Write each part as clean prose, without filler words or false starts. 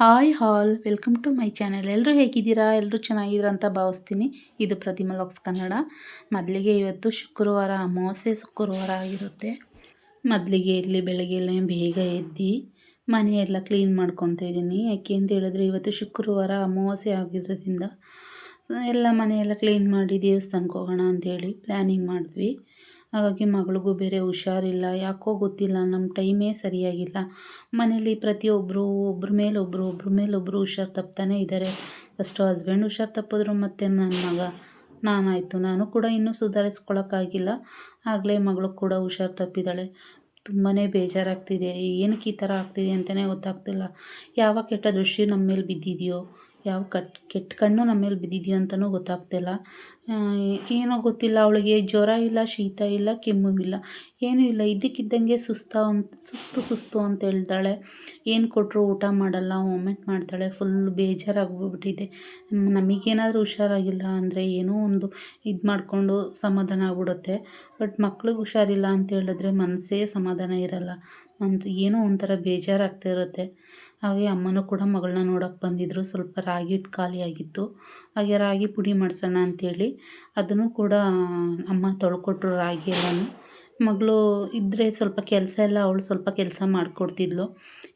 Hi all welcome to my channel. ಎಲ್ಲರೂ ಹೇಗಿದ್ದೀರಾ? ಎಲ್ಲರೂ ಚೆನ್ನಾಗಿದ್ದೀರಾ ಅಂತ ಭಾವಿಸ್ತೀನಿ. ಇದು ಪ್ರತಿಮಾ ಲಾಗ್ಸ್ ಕನ್ನಡ. ಮೊದಲಿಗೆ ಇವತ್ತು ಶುಕ್ರವಾರ, ಅಮಾವಾಸ್ಯೆ ಶುಕ್ರವಾರ ಆಗಿರುತ್ತೆ. ಮೊದಲಿಗೆ ಇಲ್ಲಿ ಬೆಳಗ್ಗೆಲ್ಲೇ ಬೇಗ ಎದ್ದು ಮನೆಯೆಲ್ಲ ಕ್ಲೀನ್ ಮಾಡ್ಕೊತಾ ಇದ್ದೀನಿ. ಯಾಕೆ ಅಂತ ಹೇಳಿದ್ರೆ ಇವತ್ತು ಶುಕ್ರವಾರ ಅಮಾವಾಸ್ಯೆ ಆಗಿರೋದ್ರಿಂದ ಎಲ್ಲ ಮನೆಯೆಲ್ಲ ಕ್ಲೀನ್ ಮಾಡಿ ದೇವಸ್ಥಾನಕ್ಕೆ ಹೋಗೋಣ ಅಂಥೇಳಿ ಪ್ಲ್ಯಾನಿಂಗ್ ಮಾಡಿದ್ವಿ. ಹಾಗಾಗಿ ಮಗಳಿಗೂ ಬೇರೆ ಹುಷಾರಿಲ್ಲ, ಯಾಕೋ ಗೊತ್ತಿಲ್ಲ, ನಮ್ಮ ಟೈಮೇ ಸರಿಯಾಗಿಲ್ಲ. ಮನೇಲಿ ಪ್ರತಿಯೊಬ್ಬರು ಒಬ್ಬರ ಮೇಲೊಬ್ಬರು ಹುಷಾರು ತಪ್ತಾನೇ ಇದ್ದಾರೆ. ಫಸ್ಟು ಹಸ್ಬೆಂಡ್ ಹುಷಾರು ತಪ್ಪಿದ್ರು, ಮತ್ತು ನನ್ನ ಮಗ ನಾನು ಕೂಡ ಇನ್ನೂ ಸುಧಾರಿಸ್ಕೊಳ್ಳೋಕ್ಕಾಗಿಲ್ಲ. ಆಗಲೇ ಮಗಳು ಕೂಡ ಹುಷಾರು ತಪ್ಪಿದ್ದಾಳೆ. ತುಂಬಾ ಬೇಜಾರಾಗ್ತಿದೆ. ಏನಕ್ಕೆ ಈ ಥರ ಆಗ್ತಿದೆ ಅಂತಲೇ ಗೊತ್ತಾಗ್ತಿಲ್ಲ. ಯಾವ ಕೆಟ್ಟ ದೃಷ್ಟಿ ನಮ್ಮ ಮೇಲೆ ಬಿದ್ದಿದೆಯೋ, ಯಾವ ಕೆಟ್ಟ ಕಣ್ಣು ನಮ್ಮ ಮೇಲೆ ಬಿದ್ದಿದೆಯೋ ಅಂತಲೂ ಗೊತ್ತಾಗ್ತಿಲ್ಲ. ಏನೋ ಗೊತ್ತಿಲ್ಲ, ಅವಳಿಗೆ ಜ್ವರ ಇಲ್ಲ, ಶೀತ ಇಲ್ಲ, ಕೆಮ್ಮು ಇಲ್ಲ, ಏನೂ ಇಲ್ಲ. ಇದ್ದಕ್ಕಿದ್ದಂಗೆ ಸುಸ್ತು ಅಂತ ಹೇಳ್ತಾಳೆ. ಏನು ಕೊಟ್ಟರು ಊಟ ಮಾಡಲ್ಲ, ವಾಮಿಟ್ ಮಾಡ್ತಾಳೆ. ಫುಲ್ ಬೇಜಾರಾಗ್ಬಿಟ್ಟಿದೆ. ನಮಗೇನಾದರೂ ಹುಷಾರಾಗಿಲ್ಲ ಅಂದರೆ ಏನೋ ಒಂದು ಇದು ಮಾಡಿಕೊಂಡು ಸಮಾಧಾನ ಆಗ್ಬಿಡುತ್ತೆ. ಬಟ್ ಮಕ್ಳಿಗೆ ಹುಷಾರಿಲ್ಲ ಅಂತ ಹೇಳಿದ್ರೆ ಮನಸ್ಸೇ ಸಮಾಧಾನ ಇರಲ್ಲ. ಏನೋ ಒಂಥರ ಬೇಜಾರಾಗ್ತಾ ಇರುತ್ತೆ. ಹಾಗೆ ಅಮ್ಮನೂ ಕೂಡ ಮಗಳನ್ನ ನೋಡೋಕ್ಕೆ ಬಂದಿದ್ದರು. ಸ್ವಲ್ಪ ರಾಗಿ ಹಿಟ್ಟು ಖಾಲಿಯಾಗಿತ್ತು, ಹಾಗೆ ರಾಗಿ ಪುಡಿ ಮಾಡಿಸೋಣ ಅಂಥೇಳಿ ಅದನ್ನು ಕೂಡ ಅಮ್ಮ ತೊಳ್ಕೊಟ್ರು. ರಾಗಿ ಎಲ್ಲನೂ ಮಗಳು ಇದ್ದರೆ ಸ್ವಲ್ಪ ಕೆಲಸ ಎಲ್ಲ ಅವಳು ಸ್ವಲ್ಪ ಕೆಲಸ ಮಾಡಿಕೊಡ್ತಿದ್ಲು.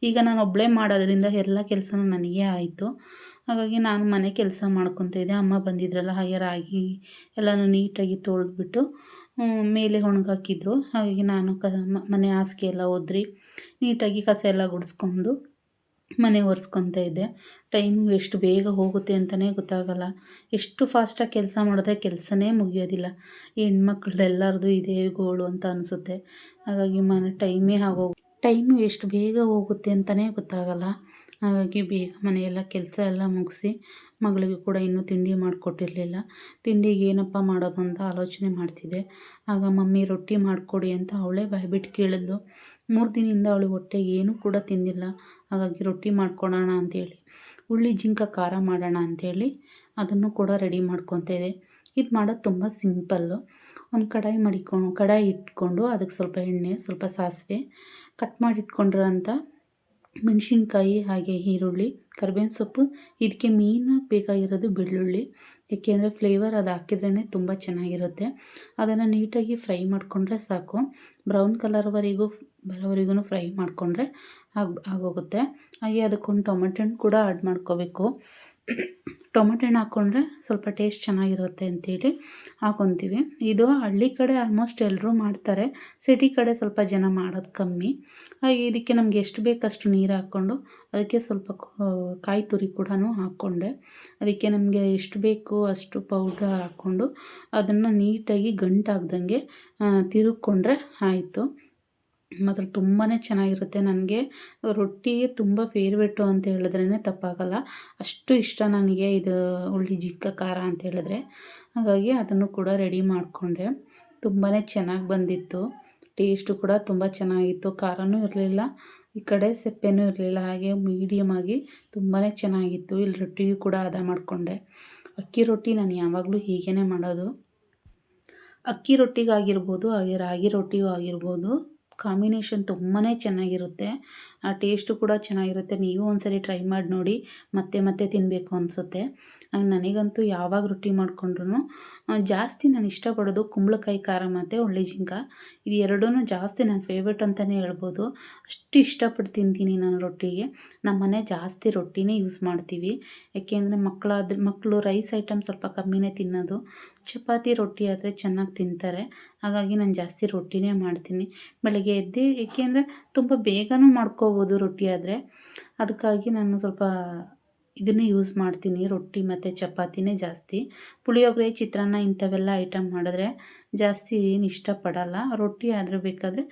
ಈಗ ನಾನು ಒಬ್ಬಳೇ ಮಾಡೋದ್ರಿಂದ ಎಲ್ಲ ಕೆಲಸನೂ ನನಗೇ ಆಯಿತು. ಹಾಗಾಗಿ ನಾನು ಮನೆ ಕೆಲಸ ಮಾಡ್ಕೊತಾ ಇದ್ದೆ. ಅಮ್ಮ ಬಂದಿದ್ರಲ್ಲ, ಹಾಗೆ ರಾಗಿ ಎಲ್ಲನೂ ನೀಟಾಗಿ ತೊಳೆದ್ಬಿಟ್ಟು ಮೇಲೆ ಒಣಗಾಕಿದ್ರು. ಹಾಗಾಗಿ ನಾನು ಮನೆ ಹಾಸಿಗೆ ಎಲ್ಲ ಒದ್ರಿ ನೀಟಾಗಿ ಕಸ ಎಲ್ಲ ಗುಡಿಸ್ಕೊಂಡು ಮನೆ ಒರೆಸ್ಕೊತಾ ಇದ್ದೆ. ಟೈಮು ಎಷ್ಟು ಬೇಗ ಹೋಗುತ್ತೆ ಅಂತಲೇ ಗೊತ್ತಾಗಲ್ಲ. ಎಷ್ಟು ಫಾಸ್ಟಾಗಿ ಕೆಲಸ ಮಾಡಿದ್ರೆ ಕೆಲಸನೇ ಮುಗಿಯೋದಿಲ್ಲ. ಹೆಣ್ಮಕ್ಳದ್ದೆಲ್ಲರದು ಇದೇ ಗೋಳು ಅಂತ ಅನಿಸುತ್ತೆ. ಹಾಗಾಗಿ ಟೈಮು ಎಷ್ಟು ಬೇಗ ಹೋಗುತ್ತೆ ಅಂತಲೇ ಗೊತ್ತಾಗಲ್ಲ. ಹಾಗಾಗಿ ಬೇಗ ಮನೆಯೆಲ್ಲ ಕೆಲಸ ಎಲ್ಲ ಮುಗಿಸಿ ಮಗಳಿಗೆ ಕೂಡ ಇನ್ನೂ ತಿಂಡಿ ಮಾಡಿಕೊಟ್ಟಿರಲಿಲ್ಲ. ತಿಂಡಿಗೆ ಏನಪ್ಪ ಮಾಡೋದು ಅಂತ ಆಲೋಚನೆ ಮಾಡ್ತಿದ್ದೆ. ಆಗ ಮಮ್ಮಿ ರೊಟ್ಟಿ ಮಾಡಿಕೊಡಿ ಅಂತ ಅವಳೇ ಬಾಯ್ಬಿಟ್ಟು ಕೇಳಿದ್ಲು. 3 ದಿನದಿಂದ ಅವಳು ಹೊಟ್ಟೆಗೆ ಏನೂ ಕೂಡ ತಿಂದಿಲ್ಲ. ಹಾಗಾಗಿ ರೊಟ್ಟಿ ಮಾಡ್ಕೊಡೋಣ ಅಂಥೇಳಿ ಹುಳ್ಳಿ ಜಿಂಕ ಖಾರ ಮಾಡೋಣ ಅಂಥೇಳಿ ಅದನ್ನು ಕೂಡ ರೆಡಿ ಮಾಡ್ಕೊತಾ ಇದೆ. ಇದು ಮಾಡೋದು ತುಂಬ ಸಿಂಪಲ್ಲು. ಒಂದು ಕಡಾಯಿ ಇಟ್ಕೊಂಡು ಅದಕ್ಕೆ ಸ್ವಲ್ಪ ಎಣ್ಣೆ, ಸ್ವಲ್ಪ ಸಾಸಿವೆ, ಕಟ್ ಮಾಡಿ ಇಟ್ಕೊಂಡಿರೋಂಥ ಮೆಣಸಿನ್ಕಾಯಿ, ಹಾಗೆ ಈರುಳ್ಳಿ, ಕರಿಬೇವಿನ ಸೊಪ್ಪು, ಇದಕ್ಕೆ ಮೇಯ್ನಾಗಿ ಬೇಕಾಗಿರೋದು ಬೆಳ್ಳುಳ್ಳಿ. ಏಕೆಂದರೆ ಫ್ಲೇವರ್ ಅದು ಹಾಕಿದ್ರೇ ತುಂಬ ಚೆನ್ನಾಗಿರುತ್ತೆ. ಅದನ್ನು ನೀಟಾಗಿ ಫ್ರೈ ಮಾಡಿಕೊಂಡ್ರೆ ಸಾಕು. ಬ್ರೌನ್ ಬರೋವರೆಗೂ ಫ್ರೈ ಮಾಡಿಕೊಂಡ್ರೆ ಆಗೋಗುತ್ತೆ. ಹಾಗೆ ಅದಕ್ಕೊಂದು ಟೊಮೆಟೊ ಹಣ್ಣು ಕೂಡ ಆ್ಯಡ್ ಮಾಡ್ಕೋಬೇಕು. ಟೊಮೆಟೊ ಹಣ್ಣು ಹಾಕ್ಕೊಂಡ್ರೆ ಸ್ವಲ್ಪ ಟೇಸ್ಟ್ ಚೆನ್ನಾಗಿರುತ್ತೆ ಅಂತೇಳಿ ಹಾಕ್ಕೊತೀವಿ. ಇದು ಹಳ್ಳಿ ಕಡೆ ಆಲ್ಮೋಸ್ಟ್ ಎಲ್ಲರೂ ಮಾಡ್ತಾರೆ. ಸಿಟಿ ಕಡೆ ಸ್ವಲ್ಪ ಜನ ಮಾಡೋದು ಕಮ್ಮಿ. ಹಾಗೆ ಇದಕ್ಕೆ ನಮಗೆ ಎಷ್ಟು ಬೇಕಷ್ಟು ನೀರು ಹಾಕ್ಕೊಂಡು ಅದಕ್ಕೆ ಸ್ವಲ್ಪ ಕಾಯಿ ತುರಿ ಕೂಡ ಹಾಕ್ಕೊಂಡೆ. ಅದಕ್ಕೆ ನಮಗೆ ಎಷ್ಟು ಬೇಕು ಅಷ್ಟು ಪೌಡ್ರ್ ಹಾಕ್ಕೊಂಡು ಅದನ್ನು ನೀಟಾಗಿ ಗಂಟಾಗ್ದಂಗೆ ತಿರುಗ್ಕೊಂಡ್ರೆ ಆಯಿತು. ಮಾತ್ರ ತುಂಬಾ ಚೆನ್ನಾಗಿರುತ್ತೆ. ನನಗೆ ರೊಟ್ಟಿ ತುಂಬ ಫೇವ್ರೇಟು ಅಂತ ಹೇಳಿದ್ರೇ ತಪ್ಪಾಗಲ್ಲ. ಅಷ್ಟು ಇಷ್ಟ ನನಗೆ ಇದು ಹುಳ್ಳಿ ಜಿಂಕ ಖಾರ ಅಂತ ಹೇಳಿದ್ರೆ. ಹಾಗಾಗಿ ಅದನ್ನು ಕೂಡ ರೆಡಿ ಮಾಡಿಕೊಂಡೆ. ತುಂಬಾ ಚೆನ್ನಾಗಿ ಬಂದಿತ್ತು. ಟೇಸ್ಟು ಕೂಡ ತುಂಬ ಚೆನ್ನಾಗಿತ್ತು. ಖಾರನೂ ಇರಲಿಲ್ಲ, ಈ ಕಡೆ ಸಪ್ಪೆನೂ ಇರಲಿಲ್ಲ. ಹಾಗೆ ಮೀಡಿಯಮ್ ಆಗಿ ತುಂಬಾ ಚೆನ್ನಾಗಿತ್ತು. ಇಲ್ಲಿ ರೊಟ್ಟಿಗೂ ಕೂಡ ಹದ ಮಾಡಿಕೊಂಡೆ. ಅಕ್ಕಿ ರೊಟ್ಟಿ ನಾನು ಯಾವಾಗಲೂ ಹೀಗೇ ಮಾಡೋದು. ಅಕ್ಕಿ ರೊಟ್ಟಿಗಾಗಿರ್ಬೋದು, ಹಾಗೆ ರಾಗಿ ರೊಟ್ಟಿಗೂ ಆಗಿರ್ಬೋದು, ಕಾಂಬಿನೇಷನ್ ತುಂಬಾ ಚೆನ್ನಾಗಿರುತ್ತೆ. ಆ ಟೇಸ್ಟು ಕೂಡ ಚೆನ್ನಾಗಿರುತ್ತೆ. ನೀವು ಒಂದ್ಸರಿ ಟ್ರೈ ಮಾಡಿ ನೋಡಿ, ಮತ್ತೆ ತಿನ್ನಬೇಕು ಅನಿಸುತ್ತೆ. ನನಗಂತೂ ಯಾವಾಗ ರೊಟ್ಟಿ ಮಾಡಿಕೊಂಡ್ರು ಜಾಸ್ತಿ ನಾನು ಇಷ್ಟಪಡೋದು ಕುಂಬಳಕಾಯಿ ಖಾರ ಮತ್ತು ಹುಳ್ಳಿ ಜಿಂಕ. ಇದು ಎರಡೂ ಜಾಸ್ತಿ ನನ್ನ ಫೇವ್ರೇಟ್ ಅಂತಲೇ ಹೇಳ್ಬೋದು. ಅಷ್ಟು ಇಷ್ಟಪಟ್ಟು ತಿಂತೀನಿ ನಾನು ರೊಟ್ಟಿಗೆ. ನಮ್ಮ ಮನೆ ಜಾಸ್ತಿ ರೊಟ್ಟಿನೇ ಯೂಸ್ ಮಾಡ್ತೀವಿ. ಯಾಕೆಂದರೆ ಮಕ್ಕಳು ರೈಸ್ ಐಟಮ್ ಸ್ವಲ್ಪ ಕಮ್ಮಿನೇ ತಿನ್ನೋದು. ಚಪಾತಿ ರೊಟ್ಟಿ ಆದರೆ ಚೆನ್ನಾಗಿ ತಿಂತಾರೆ. ಹಾಗಾಗಿ ನಾನು ಜಾಸ್ತಿ ರೊಟ್ಟಿನೇ ಮಾಡ್ತೀನಿ. ಬೆಳಗ್ಗೆ ಎದ್ದು, ಏಕೆಂದರೆ ತುಂಬ ಬೇಗನೂ ಮಾಡ್ಕೋಬೋದು ರೊಟ್ಟಿ ಆದರೆ. ಅದಕ್ಕಾಗಿ ನಾನು ಸ್ವಲ್ಪ ಇದನ್ನೇ ಯೂಸ್ ಮಾಡ್ತೀನಿ, ರೊಟ್ಟಿ ಮತ್ತು ಚಪಾತಿನೇ ಜಾಸ್ತಿ. ಪುಳಿಯೋಗರೆ, ಚಿತ್ರಾನ್ನ ಇಂಥವೆಲ್ಲ ಐಟಮ್ ಮಾಡಿದ್ರೆ ಜಾಸ್ತಿ ಏನು ಇಷ್ಟಪಡಲ್ಲ. ರೊಟ್ಟಿ ಆದರೆ ಬೇಕಾದರೆ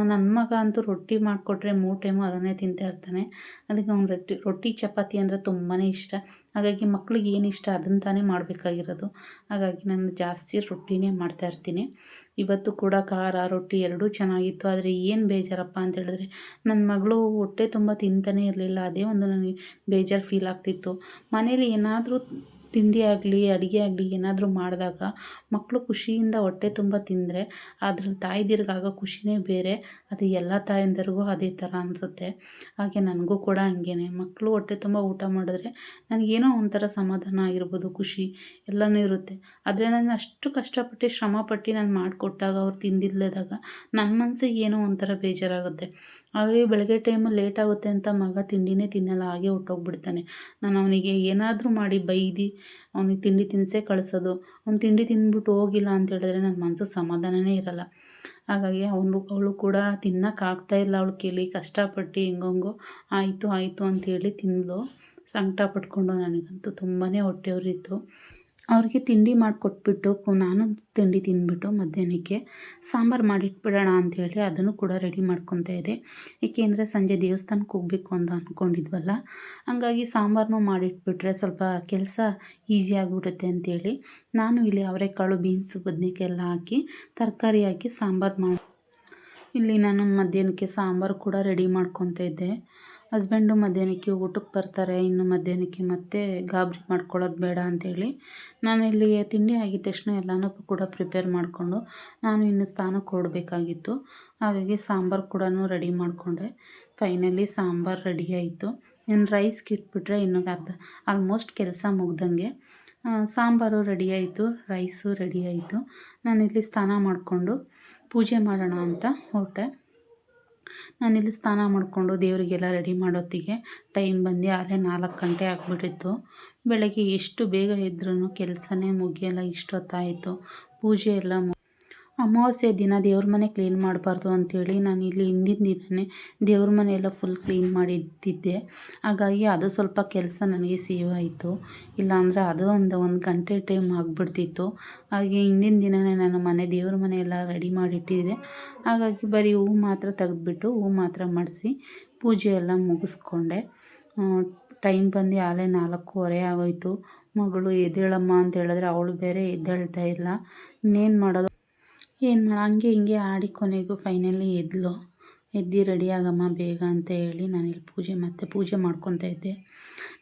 ನನ್ನ ಮಗ ಅಂತೂ ರೊಟ್ಟಿ ಮಾಡಿಕೊಟ್ರೆ 3 ಟೈಮು ಅದನ್ನೇ ತಿಂತಾ ಇರ್ತಾನೆ. ಅದಕ್ಕೆ ಅವ್ನು ರೊಟ್ಟಿ ಚಪಾತಿ ಅಂದರೆ ತುಂಬಾ ಇಷ್ಟ. ಹಾಗಾಗಿ ಮಕ್ಳಿಗೆ ಏನು ಇಷ್ಟ ಅದನ್ನು ತಾನೇ ಮಾಡಬೇಕಾಗಿರೋದು. ಹಾಗಾಗಿ ನಾನು ಜಾಸ್ತಿ ರೊಟ್ಟಿನೇ ಮಾಡ್ತಾಯಿರ್ತೀನಿ. ಇವತ್ತು ಕೂಡ ಖಾರ ರೊಟ್ಟಿ ಎರಡೂ ಚೆನ್ನಾಗಿತ್ತು. ಆದರೆ ಏನು ಬೇಜಾರಪ್ಪ ಅಂತ ಹೇಳಿದ್ರೆ ನನ್ನ ಮಗಳು ಹೊಟ್ಟೆ ತುಂಬ ತಿಂತಾನೇ ಇರಲಿಲ್ಲ. ಅದೇ ಒಂದು ನನಗೆ ಬೇಜಾರು ಫೀಲ್ ಆಗ್ತಿತ್ತು. ಮನೇಲಿ ಏನಾದರೂ ತಿಂಡಿ ಆಗಲಿ ಅಡುಗೆ ಆಗಲಿ ಏನಾದರೂ ಮಾಡಿದಾಗ ಮಕ್ಕಳು ಖುಷಿಯಿಂದ ಹೊಟ್ಟೆ ತುಂಬ ತಿಂದರೆ ಅದ್ರಲ್ಲಿ ತಾಯಂದಿರಿಗಾಗೋ ಖುಷಿನೇ ಬೇರೆ. ಅದು ಎಲ್ಲ ತಾಯಂದಿರಿಗೂ ಅದೇ ಥರ ಅನಿಸುತ್ತೆ. ಹಾಗೆ ನನಗೂ ಕೂಡ ಹಂಗೇ ಮಕ್ಕಳು ಹೊಟ್ಟೆ ತುಂಬ ಊಟ ಮಾಡಿದ್ರೆ ನನಗೇನೋ ಒಂಥರ ಸಮಾಧಾನ ಆಗಿರ್ಬೋದು, ಖುಷಿ ಎಲ್ಲನೂ ಇರುತ್ತೆ. ಆದರೆ ನಾನು ಅಷ್ಟು ಕಷ್ಟಪಟ್ಟು ಶ್ರಮಪಟ್ಟು ನಾನು ಮಾಡಿಕೊಟ್ಟಾಗ ಅವ್ರು ತಿಂದಿಲ್ಲದಾಗ ನನ್ನ ಮನಸ್ಸಿಗೆ ಏನೋ ಒಂಥರ ಬೇಜಾರಾಗುತ್ತೆ. ಹಾಗೆ ಬೆಳಗ್ಗೆ ಟೈಮು ಲೇಟ್ ಆಗುತ್ತೆ ಅಂತ ಮಗ ತಿಂಡಿನೇ ತಿನ್ನಲ್ಲ, ಹಾಗೆ ಹೊರ್ಟೋಗ್ಬಿಡ್ತಾನೆ. ನಾನು ಅವನಿಗೆ ಏನಾದರೂ ಮಾಡಿ ಬೈದು ಅವ್ನಿಗೆ ತಿಂಡಿ ತಿನ್ನಿಸೇ ಕಳಿಸೋದು. ಅವ್ನು ತಿಂಡಿ ತಿಂದ್ಬಿಟ್ಟು ಹೋಗಿಲ್ಲ ಅಂತ ಹೇಳಿದ್ರೆ ನನ್ನ ಮನ್ಸಿಗೆ ಸಮಾಧಾನನೇ ಇರಲ್ಲ. ಹಾಗಾಗಿ ಅವಳು ಕೂಡ ತಿನ್ನೋಕ್ಕಾಗ್ತಾಯಿಲ್ಲ ಅವಳ ಕೈಲಿ, ಕಷ್ಟಪಟ್ಟು ಹೆಂಗೋ ಆಯಿತು ಆಯಿತು ಅಂತೇಳಿ ತಿಂದಳು. ಸಂಕಟ ಪಟ್ಕೊಂಡು ನನಗಂತೂ ತುಂಬಾ ಹೊಟ್ಟೆ ಉರಿಯಿತು. ಅವ್ರಿಗೆ ತಿಂಡಿ ಮಾಡಿಕೊಟ್ಬಿಟ್ಟು ನಾನು ತಿಂಡಿ ತಿಂದ್ಬಿಟ್ಟು ಮಧ್ಯಾಹ್ನಕ್ಕೆ ಸಾಂಬಾರು ಮಾಡಿಟ್ಬಿಡೋಣ ಅಂಥೇಳಿ ಅದನ್ನು ಕೂಡ ರೆಡಿ ಮಾಡ್ಕೊತಾ ಇದ್ದೆ. ಏಕೆಂದರೆ ಸಂಜೆ ದೇವಸ್ಥಾನಕ್ಕೆ ಹೋಗಬೇಕು ಅಂತ ಅಂದ್ಕೊಂಡಿದ್ವಲ್ಲ, ಹಂಗಾಗಿ ಸಾಂಬಾರನ್ನೂ ಮಾಡಿಟ್ಬಿಟ್ರೆ ಸ್ವಲ್ಪ ಕೆಲಸ ಈಸಿ ಆಗಿಬಿಡುತ್ತೆ ಅಂಥೇಳಿ ನಾನು ಇಲ್ಲಿ ಅವರೆಕಾಳು, ಬೀನ್ಸು, ಬದನೇಕಾಯಿ ಎಲ್ಲ ಹಾಕಿ ತರಕಾರಿ ಹಾಕಿ ಸಾಂಬಾರು ಮಾಡಿ ಇಲ್ಲಿ ನಾನು ಮಧ್ಯಾಹ್ನಕ್ಕೆ ಸಾಂಬಾರು ಕೂಡ ರೆಡಿ ಮಾಡ್ಕೊತಾ ಇದ್ದೆ. ಹಸ್ಬೆಂಡು ಮಧ್ಯಾಹ್ನಕ್ಕೆ ಊಟಕ್ಕೆ ಬರ್ತಾರೆ, ಇನ್ನು ಮಧ್ಯಾಹ್ನಕ್ಕೆ ಮತ್ತೆ ಗಾಬರಿ ಮಾಡ್ಕೊಳ್ಳೋದು ಬೇಡ ಅಂಥೇಳಿ ನಾನು ಇಲ್ಲಿ ತಿಂಡಿ ಆಗಿದ ತಕ್ಷಣ ಎಲ್ಲನೂ ಕೂಡ ಪ್ರಿಪೇರ್ ಮಾಡಿಕೊಂಡು ನಾನು ಇನ್ನು ಸ್ನಾನಕ್ಕೆ ಹೊರಡಬೇಕಾಗಿತ್ತು. ಹಾಗಾಗಿ ಸಾಂಬಾರು ಕೂಡ ರೆಡಿ ಮಾಡಿಕೊಂಡೆ. ಫೈನಲಿ ಸಾಂಬಾರು ರೆಡಿ ಆಯಿತು. ಇನ್ನು ರೈಸ್ಗೆ ಇಟ್ಬಿಟ್ರೆ ಇನ್ನು ಆಲ್ಮೋಸ್ಟ್ ಕೆಲಸ ಮುಗ್ದಂಗೆ. ಸಾಂಬಾರು ರೆಡಿ ಆಯಿತು, ರೈಸು ರೆಡಿ ಆಯಿತು. ನಾನಿಲ್ಲಿ ಸ್ನಾನ ಮಾಡಿಕೊಂಡು ಪೂಜೆ ಮಾಡೋಣ ಅಂತ ಹೊರಟೆ. ನಾನಿಲ್ಲಿ ಸ್ನಾನ ಮಾಡಿಕೊಂಡು ದೇವರಿಗೆಲ್ಲ ರೆಡಿ ಮಾಡೋತ್ತಿಗೆ ಟೈಮ್ ಬಂದು ಆಗಲೇ 4 ಗಂಟೆ ಆಗಿಬಿಟ್ಟಿತ್ತು. ಬೆಳಗ್ಗೆ ಎಷ್ಟು ಬೇಗ ಎದ್ರೂ ಕೆಲಸನೇ ಮುಗಿಯಲ್ಲ, ಇಷ್ಟೊತ್ತಾಯಿತು. ಪೂಜೆ ಎಲ್ಲ ಅಮಾವಾಸ್ಯೆ ದಿನ ದೇವ್ರ ಮನೆ ಕ್ಲೀನ್ ಮಾಡಬಾರ್ದು ಅಂಥೇಳಿ ನಾನು ಇಲ್ಲಿ ಹಿಂದಿನ ದಿನವೇ ದೇವ್ರ ಮನೆಯೆಲ್ಲ ಫುಲ್ ಕ್ಲೀನ್ ಮಾಡಿಟ್ಟಿದ್ದೆ. ಹಾಗಾಗಿ ಅದು ಸ್ವಲ್ಪ ಕೆಲಸ ನನಗೆ ಸೇವ್ ಆಯಿತು. ಇಲ್ಲಾಂದರೆ ಅದು ಒಂದು ಗಂಟೆ ಟೈಮ್ ಆಗಿಬಿಡ್ತಿತ್ತು. ಹಾಗೆ ಹಿಂದಿನ ದಿನವೇ ನಾನು ದೇವ್ರ ಮನೆ ಎಲ್ಲ ರೆಡಿ ಮಾಡಿಟ್ಟಿದ್ದೆ. ಹಾಗಾಗಿ ಬರೀ ಹೂವು ಮಾತ್ರ ತೆಗೆದ್ಬಿಟ್ಟು ಹೂವು ಮಾತ್ರ ಮಾಡಿಸಿ ಪೂಜೆ ಎಲ್ಲ ಮುಗಿಸ್ಕೊಂಡೆ. ಟೈಮ್ ಬಂದು ಆಗಲೇ 4:15 ಆಗೋಯಿತು. ಮಗಳು ಎದ್ದೇಳಮ್ಮ ಅಂತ ಹೇಳಿದ್ರೆ ಅವಳು ಬೇರೆ ಎದ್ದೇಳ್ತಾ ಇಲ್ಲ. ಇನ್ನೇನು ಮಾಡೋದು, ಹಂಗೆ ಹಿಂಗೆ ಆಡಿ ಕೊನೆಗೂ ಫೈನಲಿ ಎದ್ದು ರೆಡಿ ಆಗಮ್ಮ ಬೇಗ ಅಂತ ಹೇಳಿ ನಾನಿಲ್ಲಿ ಪೂಜೆ ಮಾಡ್ಕೊತಾ ಇದ್ದೆ.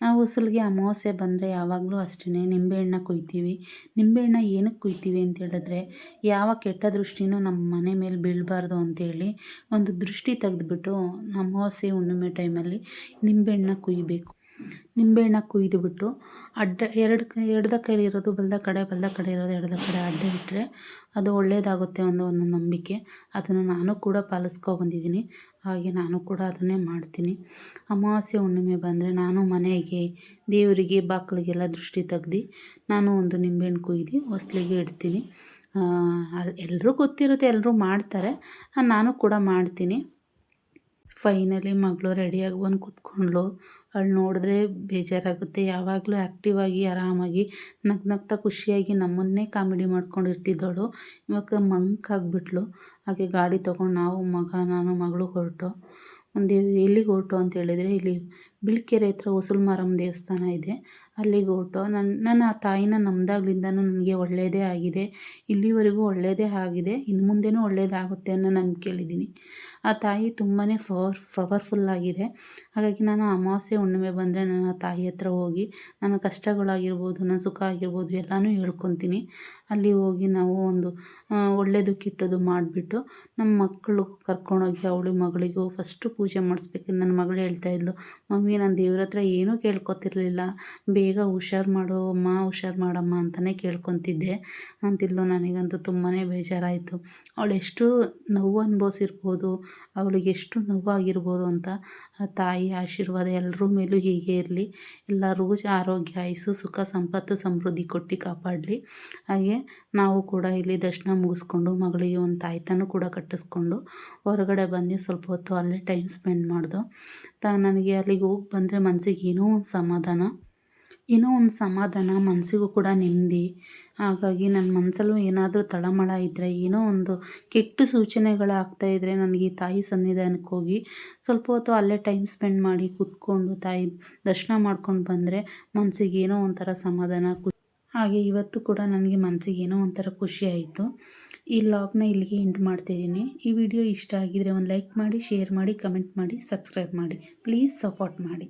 ನಾವು ಹೊಸಲಿಗೆ ಅಮಾವಾಸ್ಯೆ ಬಂದರೆ ಯಾವಾಗಲೂ ಅಷ್ಟೇ ನಿಂಬೆಹಣ್ಣ ಕುಯ್ತೀವಿ. ನಿಂಬೆಹಣ್ಣ ಏನಕ್ಕೆ ಕುಯ್ತೀವಿ ಅಂತ ಹೇಳಿದ್ರೆ ಯಾವ ಕೆಟ್ಟ ದೃಷ್ಟಿನೂ ನಮ್ಮ ಮನೆ ಮೇಲೆ ಬೀಳಬಾರ್ದು ಅಂಥೇಳಿ ಒಂದು ದೃಷ್ಟಿ ತೆಗೆದುಬಿಟ್ಟು ಅಮಾವಾಸ್ಯೆ ಹುಣ್ಣಿಮೆ ಟೈಮಲ್ಲಿ ನಿಂಬೆಹಣ್ಣ ಕುಯ್ಯಬೇಕು. ನಿಂಬೆಹಣ್ಣ ಕುಯ್ದುಬಿಟ್ಟು ಎಡದ ಕೈಲಿ ಇರೋದು ಬಲದ ಕಡೆ ಇರೋದು ಎಡದ ಕಡೆ ಅಡ್ಡ ಇಟ್ಟರೆ ಅದು ಒಳ್ಳೆಯದಾಗುತ್ತೆ ಒಂದು ನಂಬಿಕೆ. ಅದನ್ನು ನಾನು ಕೂಡ ಪಾಲಿಸ್ಕೊಬಂದಿದ್ದೀನಿ. ಹಾಗೆ ನಾನು ಕೂಡ ಅದನ್ನೇ ಮಾಡ್ತೀನಿ. ಅಮಾವಾಸ್ಯೆ ಹುಣ್ಣಿಮೆ ಬಂದರೆ ನಾನು ಮನೆಗೆ, ದೇವರಿಗೆ, ಬಾಗಿಲಿಗೆಲ್ಲ ದೃಷ್ಟಿ ತೆಗ್ದು ನಾನು ಒಂದು ನಿಂಬೆಹಣ್ಣು ಕುಯ್ದು ಹೊಸ್ಲಿಗೆ ಇಡ್ತೀನಿ. ಎಲ್ಲರೂ ಗೊತ್ತಿರುತ್ತೆ, ಎಲ್ಲರೂ ಮಾಡ್ತಾರೆ, ನಾನು ಕೂಡ ಮಾಡ್ತೀನಿ. ಫೈನಲಿ ಮಗಳು ರೆಡಿಯಾಗಿ ಬಂದು ಕೂತ್ಕೊಂಡ್ಳು. ಅವಳು ನೋಡಿದ್ರೆ ಬೇಜಾರಾಗುತ್ತೆ. ಯಾವಾಗಲೂ ಆ್ಯಕ್ಟಿವ್ ಆಗಿ ಆರಾಮಾಗಿ ನಗ್ನಗ್ತಾ ಖುಷಿಯಾಗಿ ನಮ್ಮನ್ನೇ ಕಾಮಿಡಿ ಮಾಡ್ಕೊಂಡಿರ್ತಿದ್ದವಳು ಇವಾಗ ಮಂಕಾಗ್ಬಿಟ್ಲು. ಹಾಗೆ ಗಾಡಿ ತೊಗೊಂಡು ನಾನು ಮಗಳು ಹೊರಟು. ಎಲ್ಲಿಗೆ ಹೊರಟು ಅಂತ ಹೇಳಿದರೆ ಇಲ್ಲಿ ಬಿಳ್ಕೆರೆ ಹತ್ರ ಹೊಸಲು ಮಾರಮ್ಮ ದೇವಸ್ಥಾನ ಇದೆ, ಅಲ್ಲಿಗೆ ಹೊರಟು. ನನ್ನ ಆ ತಾಯಿನ ನಂಬ್ದಾಗ್ಲಿಂದನೂ ನನಗೆ ಒಳ್ಳೆಯದೇ ಆಗಿದೆ. ಇಲ್ಲಿವರೆಗೂ ಒಳ್ಳೆಯದೇ ಆಗಿದೆ, ಇನ್ನು ಮುಂದೆನೂ ಒಳ್ಳೆಯದಾಗುತ್ತೆ ಅನ್ನೋ ನಂಬಿಕೆಯಲ್ಲಿದ್ದೀನಿ. ಆ ತಾಯಿ ತುಂಬಾ ಪವರ್ಫುಲ್ಲಾಗಿದೆ. ಹಾಗಾಗಿ ನಾನು ಅಮಾವಾಸ್ಯೆ ಹುಣ್ಣಿಮೆ ಬಂದರೆ ನನ್ನ ತಾಯಿ ಹತ್ರ ಹೋಗಿ ನನ್ನ ಕಷ್ಟಗಳಾಗಿರ್ಬೋದು, ನನ್ನ ಸುಖ ಆಗಿರ್ಬೋದು ಎಲ್ಲನೂ ಹೇಳ್ಕೊತೀನಿ. ಅಲ್ಲಿ ಹೋಗಿ ನಾವು ಒಂದು ಒಳ್ಳೆಯದು ಕೆಟ್ಟದ್ದು ಮಾಡಿಬಿಟ್ಟು ನಮ್ಮ ಮಕ್ಕಳು ಕರ್ಕೊಂಡೋಗಿ ಅವಳು ಮಗಳಿಗೂ ಫಸ್ಟು ಪೂಜೆ ಮಾಡಿಸ್ಬೇಕು. ನನ್ನ ಮಗಳು ಹೇಳ್ತಾಯಿದ್ಲು, ಮಮ್ಮಿ ನಾನು ದೇವ್ರ ಹತ್ರ ಏನೂ ಕೇಳ್ಕೊತಿರ್ಲಿಲ್ಲ, ಬೇಗ ಹುಷಾರು ಮಾಡಮ್ಮ ಅಂತಲೇ ಕೇಳ್ಕೊತಿದ್ದೆ ಅಂತಿದ್ಲು. ನನಗಂತೂ ತುಂಬಾ ಬೇಜಾರಾಯಿತು. ಅವಳು ಎಷ್ಟು ನೋವು ಅನುಭವಿಸಿರ್ಬೋದು, ಅವಳಿಗೆ ಎಷ್ಟು ನೋವಾಗಿರ್ಬೋದು ಅಂತ. ಆ ತಾಯಿ ಆಶೀರ್ವಾದ ಎಲ್ಲರ ಮೇಲೂ ಹೀಗೆ ಇರಲಿ, ಎಲ್ಲರಿಗೂ ಆರೋಗ್ಯ, ಆಯುಸ್ಸು, ಸುಖ, ಸಂಪತ್ತು, ಸಮೃದ್ಧಿ ಕೊಟ್ಟು ಕಾಪಾಡಲಿ. ಹಾಗೆ ನಾವು ಕೂಡ ಇಲ್ಲಿ ದರ್ಶನ ಮುಗಿಸ್ಕೊಂಡು ಮಗಳಿಗೆ ಒಂದು ತಾಯ್ತನೂ ಕೂಡ ಕಟ್ಟಿಸ್ಕೊಂಡು ಹೊರಗಡೆ ಬಂದು ಸ್ವಲ್ಪ ಹೊತ್ತು ಅಲ್ಲೇ ಟೈಮ್ ಸ್ಪೆಂಡ್ ಮಾಡ್ದು. ನನಗೆ ಅಲ್ಲಿಗೆ ಹೋಗಿ ಬಂದರೆ ಮನಸ್ಸಿಗೆ ಏನೋ ಒಂದು ಸಮಾಧಾನ, ಮನಸ್ಸಿಗೂ ಕೂಡ ನೆಮ್ಮದಿ. ಹಾಗಾಗಿ ನನ್ನ ಮನಸ್ಸಲ್ಲೂ ಏನಾದರೂ ತಳಮಳ ಇದ್ದರೆ, ಏನೋ ಒಂದು ಕೆಟ್ಟ ಸೂಚನೆಗಳಾಗ್ತಾಯಿದ್ರೆ ನನಗೆ ಈ ತಾಯಿ ಸನ್ನಿಧಾನಕ್ಕೆ ಹೋಗಿ ಸ್ವಲ್ಪ ಹೊತ್ತು ಅಲ್ಲೇ ಟೈಮ್ ಸ್ಪೆಂಡ್ ಮಾಡಿ ಕೂತ್ಕೊಂಡು ತಾಯಿ ದರ್ಶನ ಮಾಡ್ಕೊಂಡು ಬಂದರೆ ಮನಸ್ಸಿಗೆ ಏನೋ ಒಂಥರ ಸಮಾಧಾನ. ಹಾಗೆ ಇವತ್ತು ಕೂಡ ನನಗೆ ಮನಸ್ಸಿಗೆ ಏನೋ ಒಂಥರ ಖುಷಿ ಆಯಿತು. ಈ ವ್ಲಾಗ್ನ ಇಲ್ಲಿಗೆ ಎಂಡ್ ಮಾಡ್ತಾಯಿದ್ದೀನಿ. ಈ ವಿಡಿಯೋ ಇಷ್ಟ ಆಗಿದರೆ ಒಂದು ಲೈಕ್ ಮಾಡಿ, ಶೇರ್ ಮಾಡಿ, ಕಮೆಂಟ್ ಮಾಡಿ, ಸಬ್ಸ್ಕ್ರೈಬ್ ಮಾಡಿ. ಪ್ಲೀಸ್ ಸಪೋರ್ಟ್ ಮಾಡಿ.